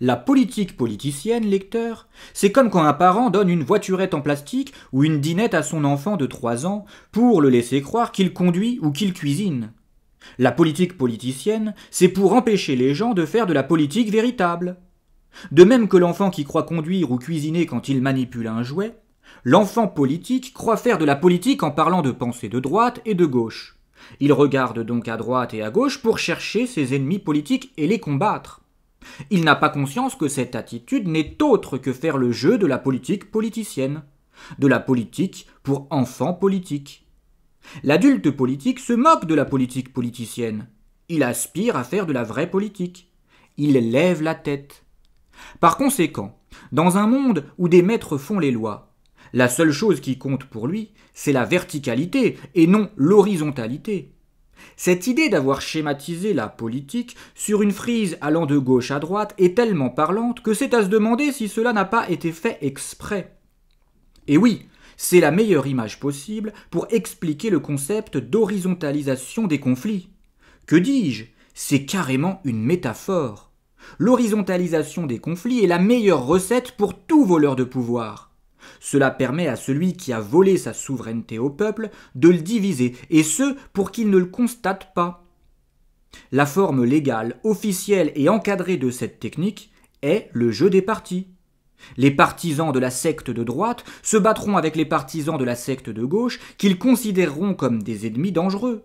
La politique politicienne, lecteur, c'est comme quand un parent donne une voiturette en plastique ou une dinette à son enfant de 3 ans pour le laisser croire qu'il conduit ou qu'il cuisine. La politique politicienne, c'est pour empêcher les gens de faire de la politique véritable. De même que l'enfant qui croit conduire ou cuisiner quand il manipule un jouet, l'enfant politique croit faire de la politique en parlant de pensée de droite et de gauche. Il regarde donc à droite et à gauche pour chercher ses ennemis politiques et les combattre. Il n'a pas conscience que cette attitude n'est autre que faire le jeu de la politique politicienne, de la politique pour enfants politiques. L'adulte politique se moque de la politique politicienne. Il aspire à faire de la vraie politique. Il lève la tête. Par conséquent, dans un monde où des maîtres font les lois, la seule chose qui compte pour lui, c'est la verticalité et non l'horizontalité. Cette idée d'avoir schématisé la politique sur une frise allant de gauche à droite est tellement parlante que c'est à se demander si cela n'a pas été fait exprès. Et oui, c'est la meilleure image possible pour expliquer le concept d'horizontalisation des conflits. Que dis-je? C'est carrément une métaphore. L'horizontalisation des conflits est la meilleure recette pour tout voleur de pouvoir. Cela permet à celui qui a volé sa souveraineté au peuple de le diviser, et ce pour qu'il ne le constate pas. La forme légale, officielle et encadrée de cette technique est le jeu des partis. Les partisans de la secte de droite se battront avec les partisans de la secte de gauche qu'ils considéreront comme des ennemis dangereux.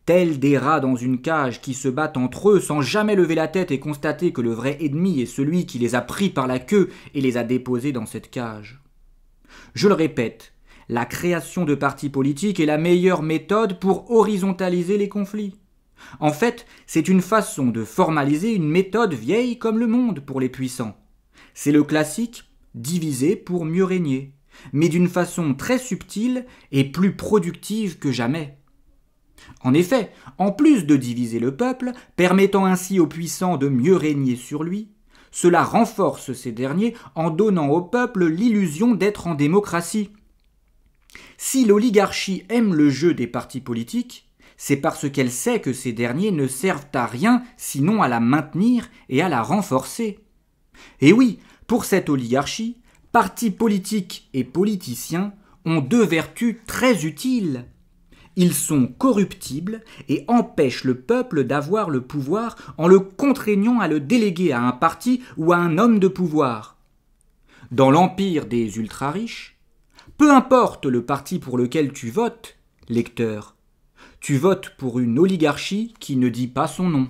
Tels des rats dans une cage qui se battent entre eux sans jamais lever la tête et constater que le vrai ennemi est celui qui les a pris par la queue et les a déposés dans cette cage. Je le répète, la création de partis politiques est la meilleure méthode pour horizontaliser les conflits. En fait, c'est une façon de formaliser une méthode vieille comme le monde pour les puissants. C'est le classique diviser pour mieux régner, mais d'une façon très subtile et plus productive que jamais. En effet, en plus de diviser le peuple, permettant ainsi aux puissants de mieux régner sur lui, cela renforce ces derniers en donnant au peuple l'illusion d'être en démocratie. Si l'oligarchie aime le jeu des partis politiques, c'est parce qu'elle sait que ces derniers ne servent à rien sinon à la maintenir et à la renforcer. Et oui, pour cette oligarchie, partis politiques et politiciens ont deux vertus très utiles. Ils sont corruptibles et empêchent le peuple d'avoir le pouvoir en le contraignant à le déléguer à un parti ou à un homme de pouvoir. Dans l'empire des ultra-riches, peu importe le parti pour lequel tu votes, lecteur, tu votes pour une oligarchie qui ne dit pas son nom.